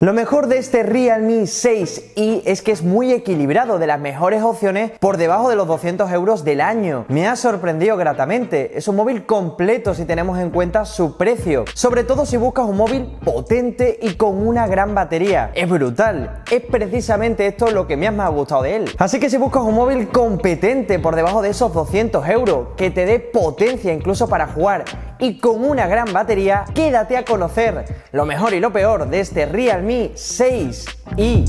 Lo mejor de este Realme 6i es que es muy equilibrado, de las mejores opciones por debajo de los 200 euros del año. Me ha sorprendido gratamente, es un móvil completo si tenemos en cuenta su precio, sobre todo si buscas un móvil potente y con una gran batería. Es brutal, es precisamente esto lo que me ha más gustado de él. Así que si buscas un móvil competente por debajo de esos 200 euros, que te dé potencia incluso para jugar y con una gran batería, quédate a conocer lo mejor y lo peor de este Realme 6i.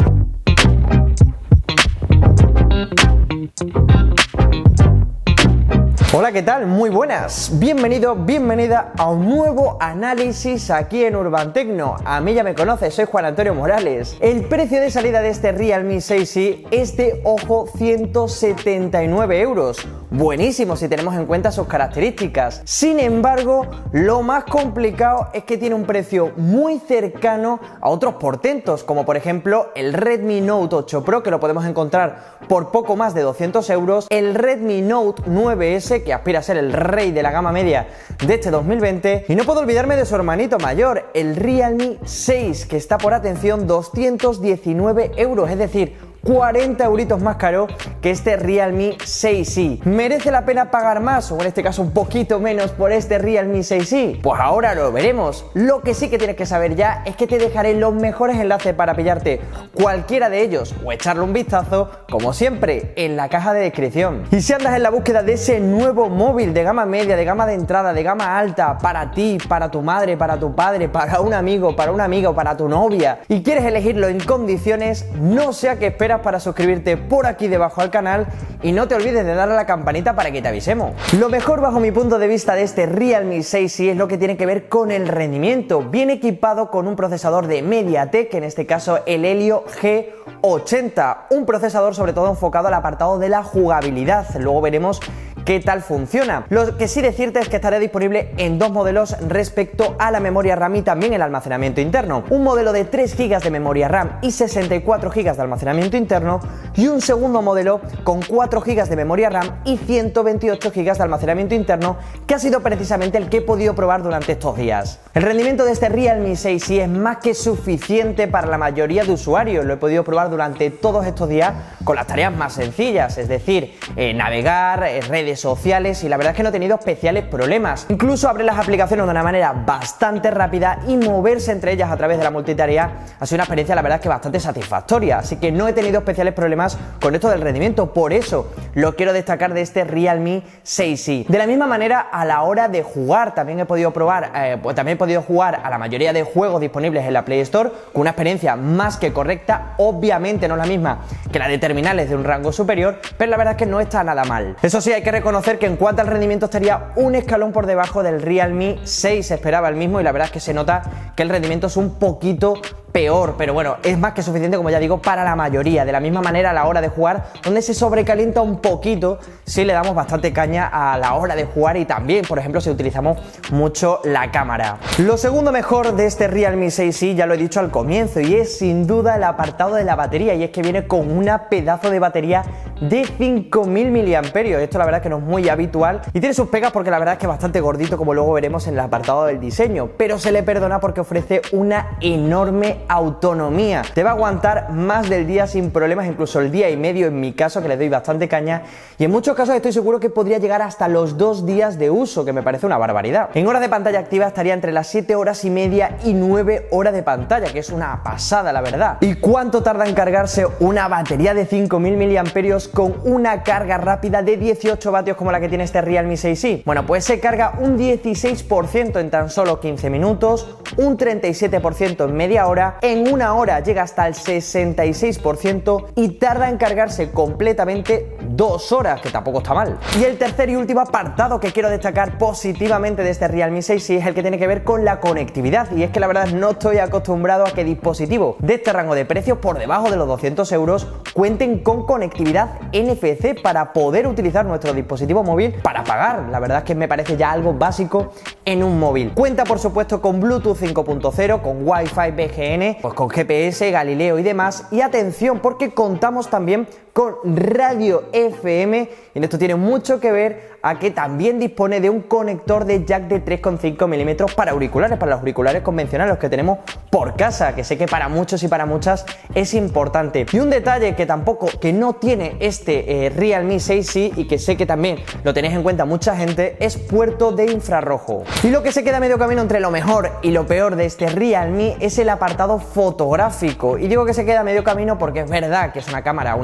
Hola, ¿qué tal? Muy buenas. Bienvenido, bienvenida a un nuevo análisis aquí en Urban Tecno. A mí ya me conoces, soy Juan Antonio Morales. El precio de salida de este Realme 6i es de, ojo, 179 euros. Buenísimo si tenemos en cuenta sus características. Sin embargo, lo más complicado es que tiene un precio muy cercano a otros portentos, como por ejemplo el Redmi Note 8 Pro, que lo podemos encontrar por poco más de 200 euros, el Redmi Note 9S, que aspira a ser el rey de la gama media de este 2020, y no puedo olvidarme de su hermanito mayor, el Realme 6, que está por, atención, 219 euros, es decir, 40 euritos más caro que este Realme 6i. ¿Merece la pena pagar más, o en este caso un poquito menos, por este Realme 6i? Pues ahora lo veremos. Lo que sí que tienes que saber ya es que te dejaré los mejores enlaces para pillarte cualquiera de ellos o echarle un vistazo, como siempre, en la caja de descripción. Y si andas en la búsqueda de ese nuevo móvil de gama media, de gama de entrada, de gama alta, para ti, para tu madre, para tu padre, para un amigo, para una amiga o para tu novia, y quieres elegirlo en condiciones, no sé a qué esperas para suscribirte por aquí debajo al canal y no te olvides de darle a la campanita para que te avisemos. Lo mejor bajo mi punto de vista de este Realme 6i es lo que tiene que ver con el rendimiento. Viene equipado con un procesador de MediaTek, en este caso el Helio G80, un procesador sobre todo enfocado al apartado de la jugabilidad. Luego veremos qué tal funciona. Lo que sí decirte es que estará disponible en dos modelos respecto a la memoria RAM y también el almacenamiento interno. Un modelo de 3 GB de memoria RAM y 64 GB de almacenamiento interno, y un segundo modelo con 4 GB de memoria RAM y 128 GB de almacenamiento interno, que ha sido precisamente el que he podido probar durante estos días. El rendimiento de este Realme 6i es más que suficiente para la mayoría de usuarios. Lo he podido probar durante todos estos días con las tareas más sencillas, es decir, navegar, redes sociales, y la verdad es que no he tenido especiales problemas. Incluso abrir las aplicaciones de una manera bastante rápida y moverse entre ellas a través de la multitarea ha sido una experiencia, la verdad es que bastante satisfactoria, así que no he tenido especiales problemas con esto del rendimiento. Por eso lo quiero destacar de este Realme 6i. De la misma manera, a la hora de jugar, también he podido probar, también he podido jugar a la mayoría de juegos disponibles en la Play Store con una experiencia más que correcta. Obviamente no es la misma que la de terminales de un rango superior, pero la verdad es que no está nada mal. Eso sí, hay que reconocer que en cuanto al rendimiento estaría un escalón por debajo del Realme 6, se esperaba el mismo, y la verdad es que se nota que el rendimiento es un poquito peor, pero bueno, es más que suficiente, como ya digo, para la mayoría. De la misma manera, a la hora de jugar, donde se sobrecalienta un poquito, sí le damos bastante caña a la hora de jugar, y también, por ejemplo, si utilizamos mucho la cámara. Lo segundo mejor de este Realme 6i, ya lo he dicho al comienzo, y es sin duda el apartado de la batería, y es que viene con una pedazo de batería de 5000 mAh. Esto la verdad es que no es muy habitual y tiene sus pegas, porque la verdad es que es bastante gordito, como luego veremos en el apartado del diseño, pero se le perdona porque ofrece una enorme autonomía. Te va a aguantar más del día sin problemas, incluso el día y medio en mi caso, que le doy bastante caña, y en muchos casos estoy seguro que podría llegar hasta los 2 días de uso, que me parece una barbaridad. En horas de pantalla activa estaría entre las 7 horas y media y 9 horas de pantalla, que es una pasada, la verdad. ¿Y cuánto tarda en cargarse una batería de 5000 mAh con una carga rápida de 18 vatios como la que tiene este Realme 6i? Bueno, pues se carga un 16% en tan solo 15 minutos, un 37% en media hora, en una hora llega hasta el 66% y tarda en cargarse completamente 2 horas, que tampoco está mal. Y el tercer y último apartado que quiero destacar positivamente de este Realme 6i es el que tiene que ver con la conectividad, y es que la verdad no estoy acostumbrado a que dispositivos de este rango de precios por debajo de los 200 euros cuenten con conectividad NFC para poder utilizar nuestro dispositivo móvil para pagar. La verdad es que me parece ya algo básico en un móvil. Cuenta por supuesto con Bluetooth 5.0, con Wi-Fi BGN, pues con GPS, Galileo y demás, y atención porque contamos también con radio FM, y en esto tiene mucho que ver a que también dispone de un conector de jack de 3,5 milímetros para auriculares, para los auriculares convencionales, los que tenemos por casa, que sé que para muchos y para muchas es importante. Y un detalle que no tiene este Realme 6i y que sé que también lo tenéis en cuenta mucha gente, es puerto de infrarrojo. Y lo que se queda medio camino entre lo mejor y lo peor de este Realme es el apartado fotográfico. Y digo que se queda medio camino porque es verdad que es un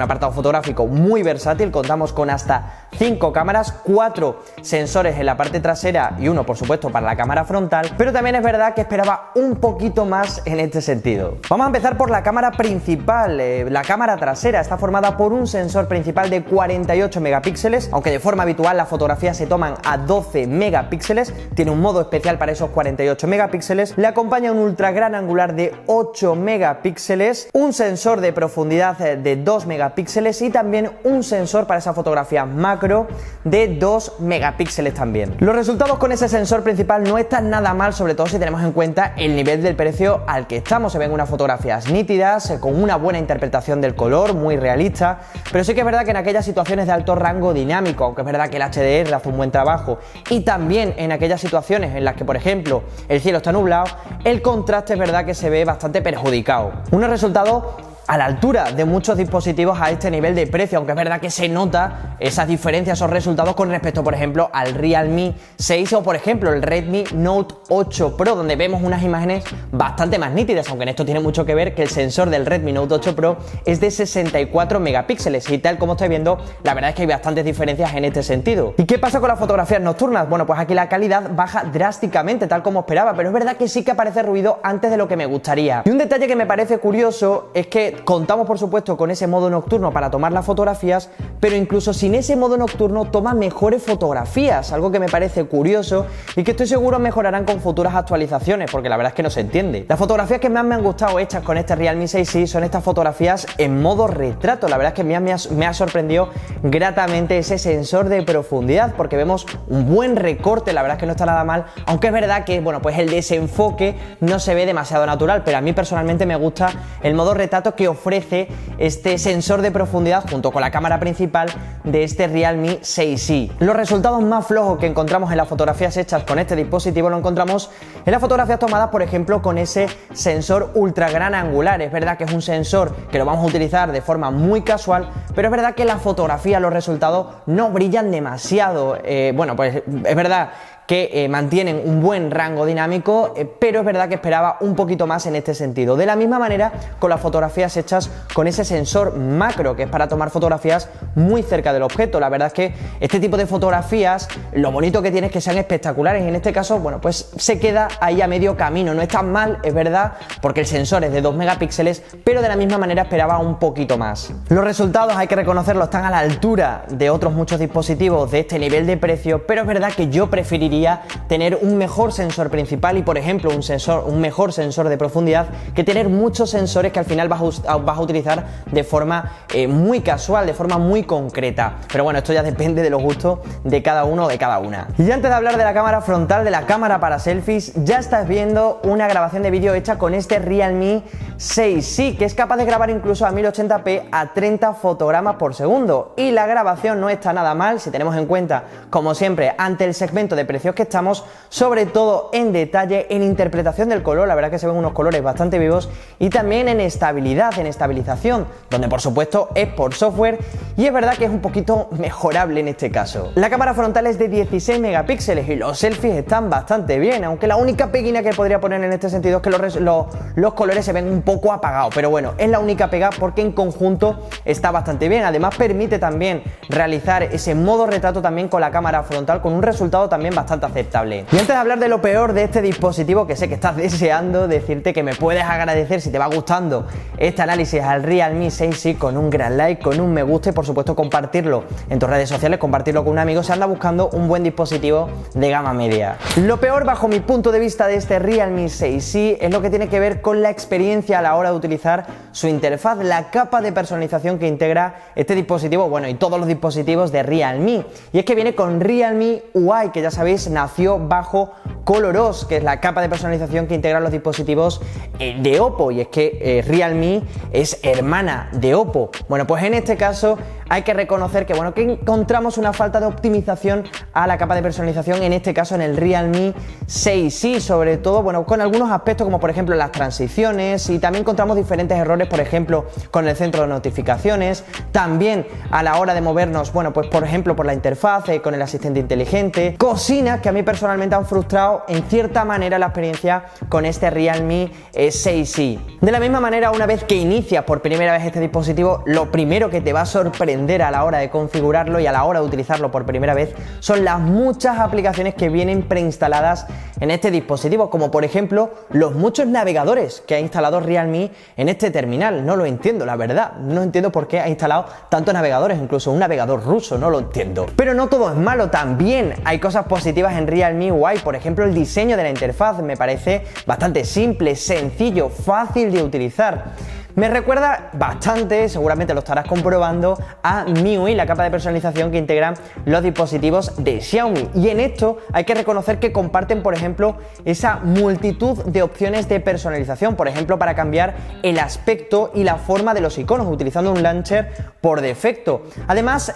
apartado fotográfico muy versátil. Contamos con hasta 5 cámaras, 4 sensores en la parte trasera y uno por supuesto para la cámara frontal, pero también es verdad que esperaba un poquito más en este sentido. Vamos a empezar por la cámara principal. La cámara trasera está formada por un sensor principal de 48 megapíxeles, aunque de forma habitual las fotografías se toman a 12 megapíxeles, tiene un modo especial para esos 48 megapíxeles, le acompaña un ultra gran angular de 8 megapíxeles, un sensor de profundidad de 2 megapíxeles y también un sensor para esa fotografía macro de 2 megapíxeles también. Los resultados con ese sensor principal no están nada mal, sobre todo si tenemos en cuenta el nivel del precio al que estamos. Se ven unas fotografías nítidas, con una buena interpretación del color, muy realista, pero sí que es verdad que en aquellas situaciones de alto rango dinámico, aunque es verdad que el HDR hace un buen trabajo, y también en aquellas situaciones en las que, por ejemplo, el cielo está nublado, el contraste es verdad que se ve bastante perjudicado. Unos resultados a la altura de muchos dispositivos a este nivel de precio, aunque es verdad que se nota esas diferencias, esos resultados con respecto, por ejemplo, al Realme 6 o, por ejemplo, el Redmi Note 8 Pro, donde vemos unas imágenes bastante más nítidas, aunque en esto tiene mucho que ver que el sensor del Redmi Note 8 Pro es de 64 megapíxeles y tal como estáis viendo, la verdad es que hay bastantes diferencias en este sentido. ¿Y qué pasa con las fotografías nocturnas? Bueno, pues aquí la calidad baja drásticamente, tal como esperaba, pero es verdad que sí que aparece ruido antes de lo que me gustaría. Y un detalle que me parece curioso es que contamos por supuesto con ese modo nocturno para tomar las fotografías, pero incluso sin ese modo nocturno toma mejores fotografías, algo que me parece curioso y que estoy seguro mejorarán con futuras actualizaciones, porque la verdad es que no se entiende. Las fotografías que más me han gustado hechas con este Realme 6i son estas fotografías en modo retrato. La verdad es que me ha sorprendido gratamente ese sensor de profundidad, porque vemos un buen recorte, la verdad es que no está nada mal, aunque es verdad que, bueno, pues el desenfoque no se ve demasiado natural, pero a mí personalmente me gusta el modo retrato que ofrece este sensor de profundidad junto con la cámara principal de este Realme 6i. Los resultados más flojos que encontramos en las fotografías hechas con este dispositivo lo encontramos en las fotografías tomadas, por ejemplo, con ese sensor ultra gran angular. Es verdad que es un sensor que lo vamos a utilizar de forma muy casual, pero es verdad que la fotografía, los resultados no brillan demasiado. Bueno, pues es verdad que mantienen un buen rango dinámico, pero es verdad que esperaba un poquito más en este sentido. De la misma manera con las fotografías hechas con ese sensor macro, que es para tomar fotografías muy cerca del objeto. La verdad es que este tipo de fotografías, lo bonito que tiene es que sean espectaculares, y en este caso, bueno, pues se queda ahí a medio camino. No es tan mal, es verdad, porque el sensor es de 2 megapíxeles, pero de la misma manera esperaba un poquito más. Los resultados, hay que reconocerlo, están a la altura de otros muchos dispositivos de este nivel de precio, pero es verdad que yo preferiría tener un mejor sensor principal y, por ejemplo, un mejor sensor de profundidad, que tener muchos sensores que al final vas a utilizar de forma muy casual, de forma muy concreta. Pero bueno, esto ya depende de los gustos de cada uno o de cada una. Y antes de hablar de la cámara frontal, de la cámara para selfies, ya estás viendo una grabación de vídeo hecha con este Realme 6i, que es capaz de grabar incluso a 1080p a 30 fotogramas por segundo. Y la grabación no está nada mal si tenemos en cuenta, como siempre, ante el segmento de precios que estamos, sobre todo en detalle, en interpretación del color. La verdad que se ven unos colores bastante vivos, y también en estabilidad, en estabilización, donde por supuesto es por software, y es verdad que es un poquito mejorable en este caso. La cámara frontal es de 16 megapíxeles y los selfies están bastante bien, aunque la única peguina que podría poner en este sentido es que los colores se ven un poco apagados, pero bueno, es la única pega, porque en conjunto está bastante bien. Además permite también realizar ese modo retrato también con la cámara frontal, con un resultado también bastante aceptable. Y antes de hablar de lo peor de este dispositivo, que sé que estás deseando, decirte que me puedes agradecer si te va gustando este análisis al Realme 6i con un gran like, con un me gusta, y por supuesto compartirlo en tus redes sociales, compartirlo con un amigo si anda buscando un buen dispositivo de gama media. Lo peor, bajo mi punto de vista, de este Realme 6i es lo que tiene que ver con la experiencia a la hora de utilizar su interfaz, la capa de personalización que integra este dispositivo, bueno, y todos los dispositivos de Realme. Y es que viene con Realme UI, que ya sabéis, nació bajo ColorOS, que es la capa de personalización que integra los dispositivos de Oppo, y es que Realme es hermana de Oppo. Bueno, pues en este caso hay que reconocer que, bueno, que encontramos una falta de optimización a la capa de personalización, en este caso en el Realme 6i, sobre todo, bueno, con algunos aspectos como por ejemplo las transiciones, y también encontramos diferentes errores, por ejemplo, con el centro de notificaciones, también a la hora de movernos, bueno, pues por ejemplo por la interfaz, con el asistente inteligente, cocinas que a mí personalmente han frustrado en cierta manera la experiencia con este Realme 6i. De la misma manera, una vez que inicias por primera vez este dispositivo, lo primero que te va a sorprender a la hora de configurarlo y a la hora de utilizarlo por primera vez son las muchas aplicaciones que vienen preinstaladas en este dispositivo, como por ejemplo los muchos navegadores que ha instalado Realme en este terminal. No lo entiendo, la verdad, no entiendo por qué ha instalado tantos navegadores, incluso un navegador ruso, no lo entiendo. Pero no todo es malo, también hay cosas positivas en Realme UI, por ejemplo el diseño de la interfaz me parece bastante simple, sencillo, fácil de utilizar. Me recuerda bastante, seguramente lo estarás comprobando, a MIUI, la capa de personalización que integran los dispositivos de Xiaomi. Y en esto hay que reconocer que comparten, por ejemplo, esa multitud de opciones de personalización, por ejemplo, para cambiar el aspecto y la forma de los iconos, utilizando un launcher por defecto. Además,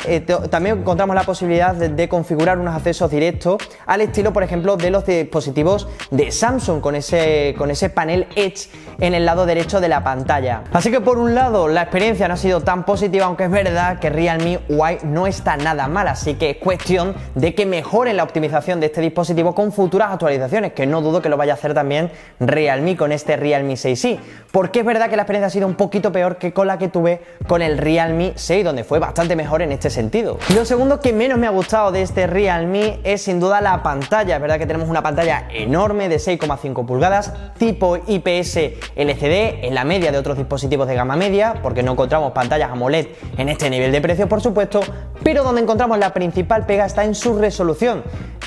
también encontramos la posibilidad de configurar unos accesos directos al estilo, por ejemplo, de los dispositivos de Samsung, con ese panel Edge en el lado derecho de la pantalla. Así que por un lado la experiencia no ha sido tan positiva, aunque es verdad que Realme UI no está nada mal, así que es cuestión de que mejoren la optimización de este dispositivo con futuras actualizaciones, que no dudo que lo vaya a hacer también Realme con este Realme 6i, porque es verdad que la experiencia ha sido un poquito peor que con la que tuve con el Realme 6, donde fue bastante mejor en este sentido. Lo segundo que menos me ha gustado de este Realme es sin duda la pantalla. Es verdad que tenemos una pantalla enorme de 6,5 pulgadas, tipo IPS LCD, en la media de otros dispositivos de gama media, porque no encontramos pantallas AMOLED en este nivel de precio, por supuesto, pero donde encontramos la principal pega está en su resolución.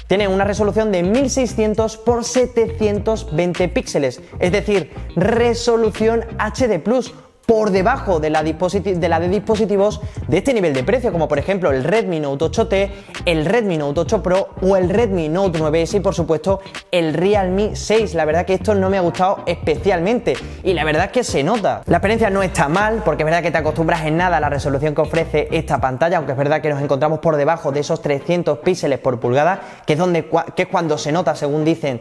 Tiene una resolución de 1600 por 720 píxeles, es decir, resolución HD+, por debajo de la de dispositivos de este nivel de precio, como por ejemplo el Redmi Note 8T, el Redmi Note 8 Pro o el Redmi Note 9S y por supuesto el Realme 6. La verdad que esto no me ha gustado especialmente y la verdad es que se nota. La experiencia no está mal, porque es verdad que te acostumbras en nada a la resolución que ofrece esta pantalla, aunque es verdad que nos encontramos por debajo de esos 300 píxeles por pulgada, que es cuando se nota, según dicen,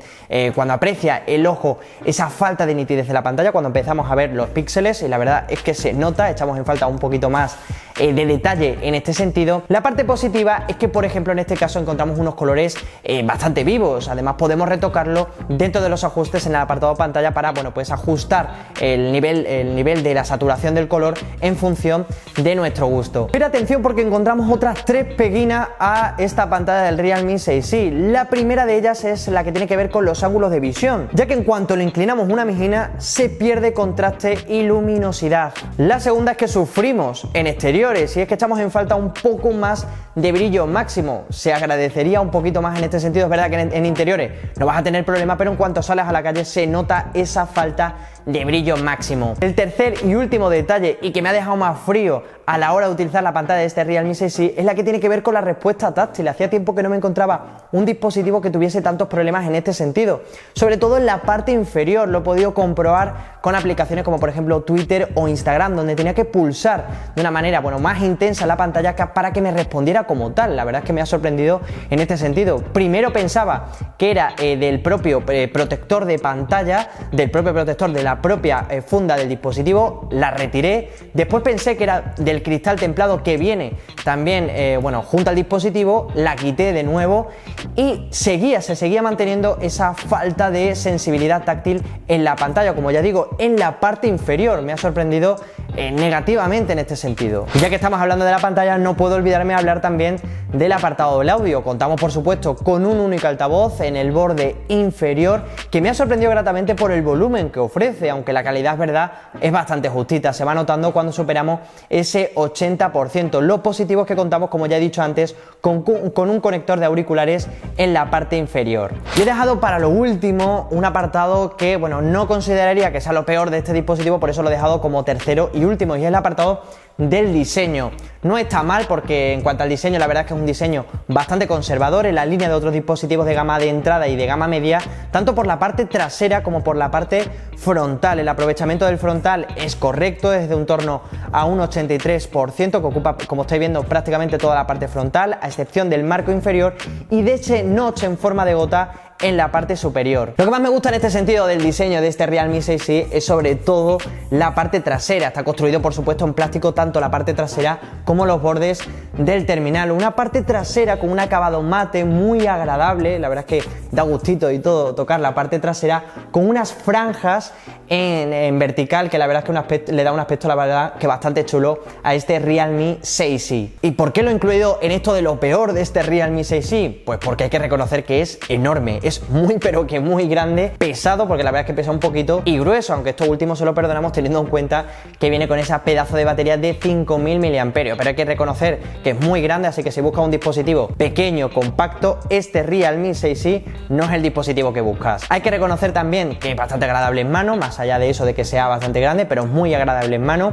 cuando aprecia el ojo esa falta de nitidez de la pantalla, cuando empezamos a ver los píxeles, y la verdad es que se nota, echamos en falta un poquito más de detalle en este sentido. La parte positiva es que, por ejemplo, en este caso encontramos unos colores bastante vivos. Además podemos retocarlo dentro de los ajustes en el apartado pantalla para, bueno, pues ajustar el nivel de la saturación del color en función de nuestro gusto. Pero atención, porque encontramos otras tres peguinas a esta pantalla del Realme 6i. La primera de ellas es la que tiene que ver con los ángulos de visión, ya que en cuanto le inclinamos una mijina se pierde contraste y luminosidad. La segunda es que sufrimos en exteriores, y es que echamos en falta un poco más de brillo máximo. Se agradecería un poquito más en este sentido. Es verdad que en interiores no vas a tener problema, pero en cuanto sales a la calle se nota esa falta de brillo máximo. El tercer y último detalle, y que me ha dejado más frío a la hora de utilizar la pantalla de este Realme 6i, es la que tiene que ver con la respuesta táctil. Hacía tiempo que no me encontraba un dispositivo que tuviese tantos problemas en este sentido, sobre todo en la parte inferior. Lo he podido comprobar con aplicaciones como por ejemplo Twitter o Instagram, donde tenía que pulsar de una manera, bueno, más intensa la pantalla para que me respondiera como tal. La verdad es que me ha sorprendido en este sentido. Primero pensaba que era del propio protector de pantalla, del propio protector de la propia funda del dispositivo. La retiré. Después pensé que era del cristal templado que viene también, bueno, junto al dispositivo. La quité de nuevo y se seguía manteniendo esa falta de sensibilidad táctil en la pantalla, como ya digo, en la parte inferior. Me ha sorprendido negativamente en este sentido. Ya que estamos hablando de la pantalla, no puedo olvidarme de hablar también del apartado del audio. Contamos por supuesto con un único altavoz en el borde inferior, que me ha sorprendido gratamente por el volumen que ofrece, aunque la calidad, es verdad, es bastante justita. Se va notando cuando superamos ese 80%. Lo positivo es que contamos, como ya he dicho antes, con un conector de auriculares en la parte inferior. Y he dejado para lo último un apartado que, bueno, no consideraría que sea lo peor de este dispositivo, por eso lo he dejado como tercero y último, y es el apartado del diseño. No está mal porque en cuanto al diseño, la verdad es que es un diseño bastante conservador en la línea de otros dispositivos de gama de entrada y de gama media, tanto por la parte trasera como por la parte frontal. El aprovechamiento del frontal es correcto, es de un torno a un 83%, que ocupa, como estáis viendo, prácticamente toda la parte frontal, a excepción del marco inferior y de ese notch en forma de gota en la parte superior. Lo que más me gusta en este sentido del diseño de este Realme 6i es sobre todo la parte trasera. Está construido por supuesto en plástico, tanto la parte trasera como los bordes del terminal. Una parte trasera con un acabado mate muy agradable, la verdad es que da gustito y todo tocar la parte trasera, con unas franjas en vertical que la verdad es que le da un aspecto, la verdad, que bastante chulo a este Realme 6i. ¿Y por qué lo he incluido en esto de lo peor de este Realme 6i? Pues porque hay que reconocer que es enorme. Es muy pero que muy grande, pesado porque la verdad es que pesa un poquito y grueso, aunque esto último se lo perdonamos teniendo en cuenta que viene con esa pedazo de batería de 5000 mAh, pero hay que reconocer que es muy grande, así que si buscas un dispositivo pequeño, compacto, este Realme 6i no es el dispositivo que buscas. Hay que reconocer también que es bastante agradable en mano, más allá de eso de que sea bastante grande, pero es muy agradable en mano,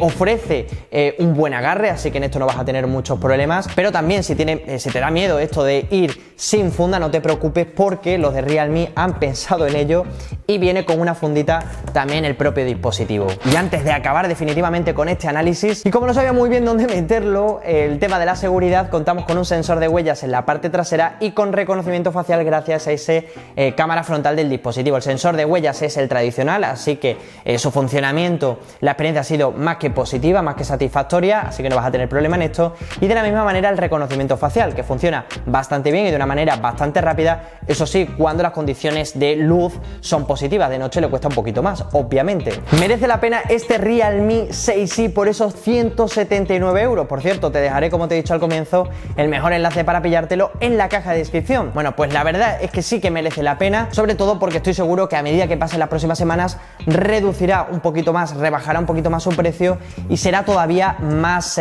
ofrece un buen agarre, así que en esto no vas a tener muchos problemas, pero también si te da miedo esto de ir sin funda, no te preocupes porque los de Realme han pensado en ello y viene con una fundita también el propio dispositivo. Y antes de acabar definitivamente con este análisis, y como no sabía muy bien dónde meterlo, el tema de la seguridad, contamos con un sensor de huellas en la parte trasera y con reconocimiento facial gracias a ese cámara frontal del dispositivo. El sensor de huellas es el tradicional, así que su funcionamiento, la experiencia ha sido más que positiva, más que satisfactoria, así que no vas a tener problema en esto. Y de la misma manera el reconocimiento facial, que funciona bastante bien y de una manera bastante rápida, eso sí, cuando las condiciones de luz son positivas. De noche le cuesta un poquito más, obviamente. Merece la pena este Realme 6i por esos 179 euros. Por cierto, te dejaré, como te he dicho al comienzo, el mejor enlace para pillártelo en la caja de descripción. Bueno, pues la verdad es que sí que merece la pena, sobre todo porque estoy seguro que a medida que pasen las próximas semanas reducirá un poquito más, rebajará un poquito más su precio y será todavía más,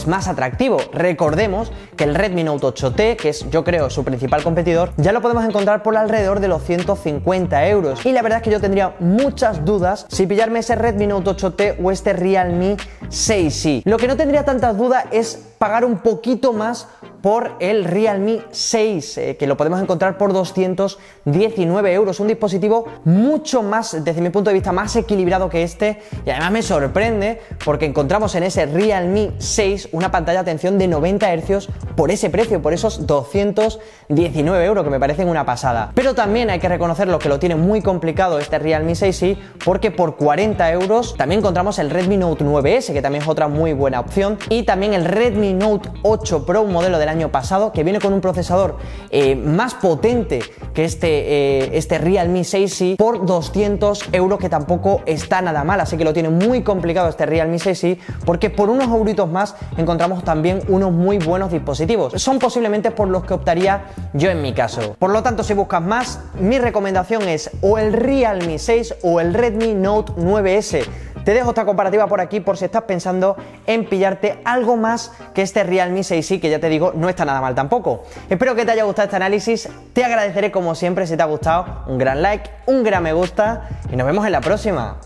más atractivo. Recordemos que el Redmi Note 8T, que es yo creo su principal competidor, ya lo podemos encontrar por alrededor de los 150 euros. Y la verdad es que yo tendría muchas dudas si pillarme ese Redmi Note 8T o este Realme 6i. Lo que no tendría tantas dudas es pagar un poquito más por el Realme 6, que lo podemos encontrar por 219 euros. Un dispositivo mucho más, desde mi punto de vista, más equilibrado que este. Y además me sorprende porque encontramos en ese Realme 6 una pantalla, atención, de 90 Hz por ese precio, por esos 219 euros, que me parecen una pasada. Pero también hay que reconocerlo que lo tiene muy complicado este Realme 6i, porque por 40 euros también encontramos el Redmi Note 9S, que también es otra muy buena opción, y también el Redmi Note 8 Pro, un modelo del año pasado, que viene con un procesador más potente que este Realme 6i por 200 euros, que tampoco está nada mal. Así que lo tiene muy complicado este Realme 6i, porque por unos euritos más encontramos también unos muy buenos dispositivos. Son posiblemente por los que optaría yo en mi caso. Por lo tanto, si buscas más, mi recomendación es o el Realme 6 o el Redmi Note 9S. Te dejo esta comparativa por aquí por si estás pensando en pillarte algo más que este Realme 6i, que ya te digo, no está nada mal tampoco. Espero que te haya gustado este análisis. Te agradeceré como siempre si te ha gustado un gran like, un gran me gusta y nos vemos en la próxima.